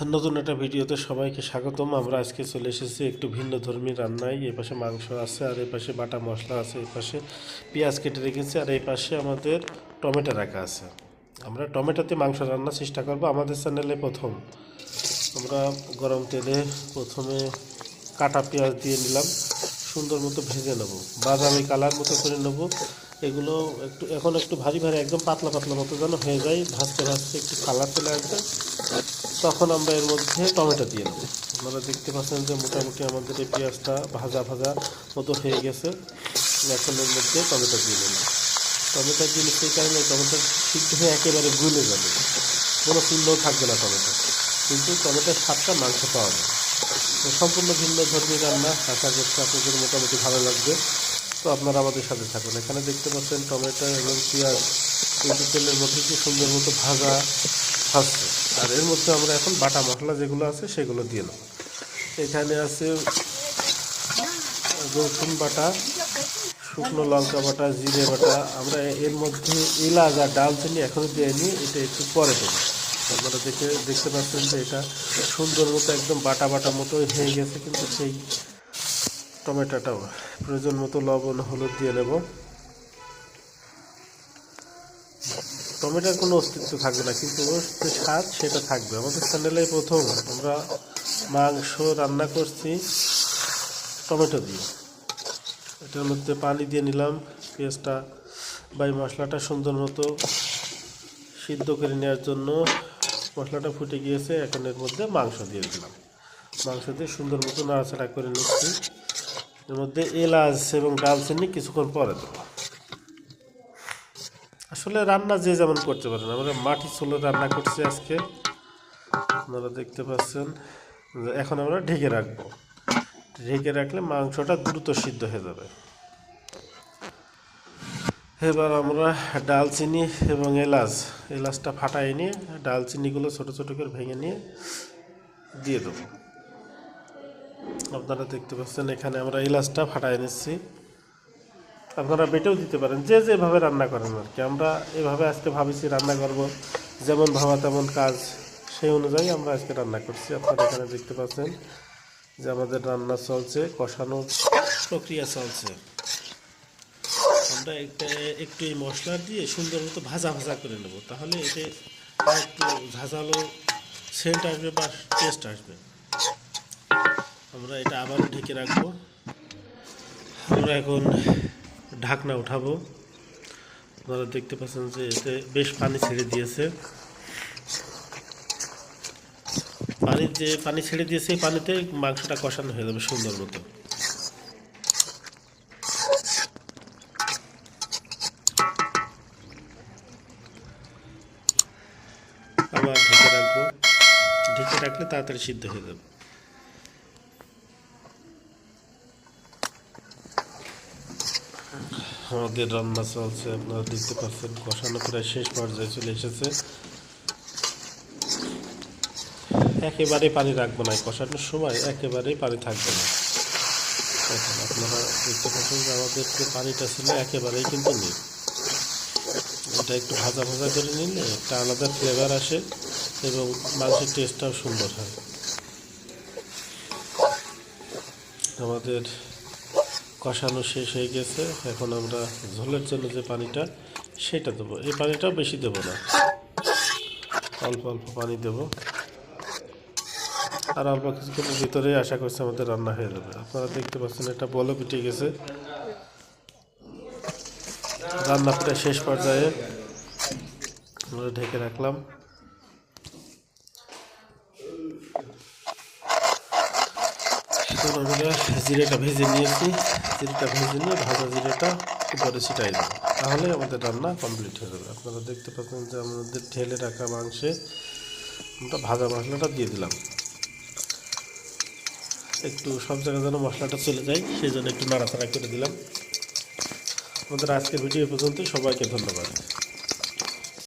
নতুন একটা ভিডিওতে সবাইকে স্বাগতম। আমরা আজকে চলে এসেছি একটু ভিন্ন ধর্মী রান্নায়। এই পাশে মাংস আছে, আর এই পাশে বাটা মশলা আছে, এই পাশে পেঁয়াজ কেটে রেখেছি, আর এই পাশে আমাদের টমেটো রাখা আছে। আমরা টমেটোতে মাংস রান্নার চেষ্টা করব আমাদের চ্যানেলে প্রথম। আমরা গরম তেলে প্রথমে কাটা পেঁয়াজ দিয়ে নিলাম, সুন্দর মতো ভেজে নেব, বাদামি কালার মতো করে নেব। এগুলো একটু ভারী ভারী একদম পাতলা পাতলা মতো যেন হয়ে যায়, ভাজতে ভাজতে একটু কালার চলে আসবে, তখন আমরা এর মধ্যে টমেটো দিয়ে দেবো। আপনারা দেখতে পাচ্ছেন যে মোটামুটি আমাদের এই পেঁয়াজটা ভাজা ভাজা মতো হয়ে গেছে। এখন এর মধ্যে টমেটো দিয়ে দেবো। টমেটো দিলে সেই কারণে টমেটো সিদ্ধ হয়ে একেবারে গলে যাবে, কোনো চিহ্নও থাকবে না টমেটো, কিন্তু টমেটোর স্বাদটা মাংস পাওয়া যায়। তো সম্পূর্ণ ভিন্ন ধর্মী রান্না, আশা করছি আপনাদের মোটামুটি ভালো লাগবে। তো আপনারা আমাদের সাথে থাকুন। এখানে দেখতে পাচ্ছেন টমেটো এবং পেঁয়াজ কিন্তু তেলের মধ্যে কি সুন্দর মতো ভাজা হচ্ছে। আর এর মধ্যে আমরা এখন বাটা মশলা যেগুলো আছে সেগুলো দিয়ে নেব। এখানে আছে রসুন বাটা, শুকনো লঙ্কা বাটা, জিরে বাটা। আমরা এর মধ্যে এলাচ আর ডালচিনি এখনও দিয়ে নিই, এটা একটু পরে দেবো। আপনারা দেখতে পাচ্ছেন যে এটা সুন্দর মতো একদম বাটা বাটা মতো হয়ে গেছে, কিন্তু সেই টমেটোটাও প্রয়োজন মতো লবণ হলুদ দিয়ে নেব। টমেটোর কোনো অস্তিত্ব থাকবে না, কিন্তু ওর যে স্বাদ সেটা থাকবে। আমাদের চ্যানেলে প্রথম আমরা মাংস রান্না করছি টমেটো দিয়ে। এটার মধ্যে পানি দিয়ে নিলাম, পেঁয়াজটা বা মশলাটা সুন্দর মতো সিদ্ধ করে নেওয়ার জন্য মশলাটা ফুটে গিয়েছে। এখন এর মধ্যে মাংস দিয়ে দিলাম, মাংস দিয়ে সুন্দর মতো নাড়াচাড়া করে নিচ্ছি। এর মধ্যে এলাচ এবং ডালচিনি কিছুক্ষণ পরে দেবো। আসলে রান্না যে যেমন করতে পারেন, আমরা মাটি চুলো রান্না করছি আজকে, আপনারা দেখতে পাচ্ছেন। এখন আমরা ঢেকে রাখবো, ঢেকে রাখলে মাংসটা দ্রুত সিদ্ধ হয়ে যাবে। এবার আমরা ডালচিনি এবং এলাচটা ফাটাই নিয়ে ডালচিনিগুলো ছোটো ছোটো করে ভেঙে নিয়ে দিয়ে দেবো। আপনারা দেখতে পাচ্ছেন এখানে আমরা এলাচটা ফাটাই নিচ্ছি। আপনারা বেটেও দিতে পারেন, যে যেভাবে রান্না করেন আর কি। আমরা এভাবে আজকে ভাবেছি রান্না করব, যেমন ভাবা তেমন কাজ, সেই অনুযায়ী আমরা আজকে রান্না করছি। আপনারা এখানে দেখতে পাচ্ছেন যে আমাদের রান্না চলছে, কষানোর প্রক্রিয়া চলছে। আমরা একটু এই মশলা দিয়ে সুন্দর মতো ভাজা ভাজা করে নেব, তাহলে এতে একটু ঝাঁঝালো সেন্ট আসবে বা টেস্ট আসবে। আমরা এটা আবারও ঢেকে রাখবো। আমরা এখন ঢাকনা উঠাবো। আপনারা দেখতে পাচ্ছেন যে এতে বেশ পানি ছেড়ে দিয়েছে। পানি ছেড়ে দিয়েছে, এই পানিতে মাংসটা কষানো হয়ে যাবে সুন্দর মতো। আবার ঢেকে রাখবো, ঢেকে রাখলে তাড়াতাড়ি সিদ্ধ হয়ে যাবে। আমাদের রান্না চলছে, আপনারা দেখতে পাচ্ছেন কষানো প্রায় শেষ পর্যায়ে চলে এসেছে। একেবারে পানি রাখবো না, কষানোর সময় একেবারেই পানি থাকবে না। এখন আপনারা দেখতে পাচ্ছেন যে আমাদের যে পানিটা ছিল একেবারেই কিন্তু নেই। এটা একটু ভাজা ভাজা করে নিলে একটা আলাদা ফ্লেভার আসে এবং মাংসের টেস্টটাও সুন্দর হয়। আমাদের কষানো শেষ হয়ে গেছে। এখন আমরা ঝোলের জন্য যে পানিটা সেটা দেবো। এই পানিটাও বেশি দেবো না, অল্প অল্প পানি দেব। আর অল্প কিছুক্ষণের ভিতরে আশা করছি আমাদের রান্না হয়ে যাবে। আপনারা দেখতে পাচ্ছেন এটা বলক উঠে গেছে, রান্না প্রায় শেষ পর্যায়ে। আমরা ঢেকে রাখলাম। আমরা জিরেটা ভেজে নিয়েছি, জিরেটা ভেজে নিয়ে ভাজা জিরেটা উপরে ছিটাই দেবো, তাহলে আমাদের রান্না কমপ্লিট হয়ে যাবে। আপনারা দেখতে পাচ্ছেন যে আমাদের ঢেলে রাখা মাংসে আমরা ভাজা মশলাটা দিয়ে দিলাম। একটু সব জায়গায় যেন মশলাটা চলে যায়, সেই জন্য একটু নাড়াচাড়া করে দিলাম। আমাদের আজকের ভিডিও পর্যন্ত, সবাইকে ধন্যবাদ।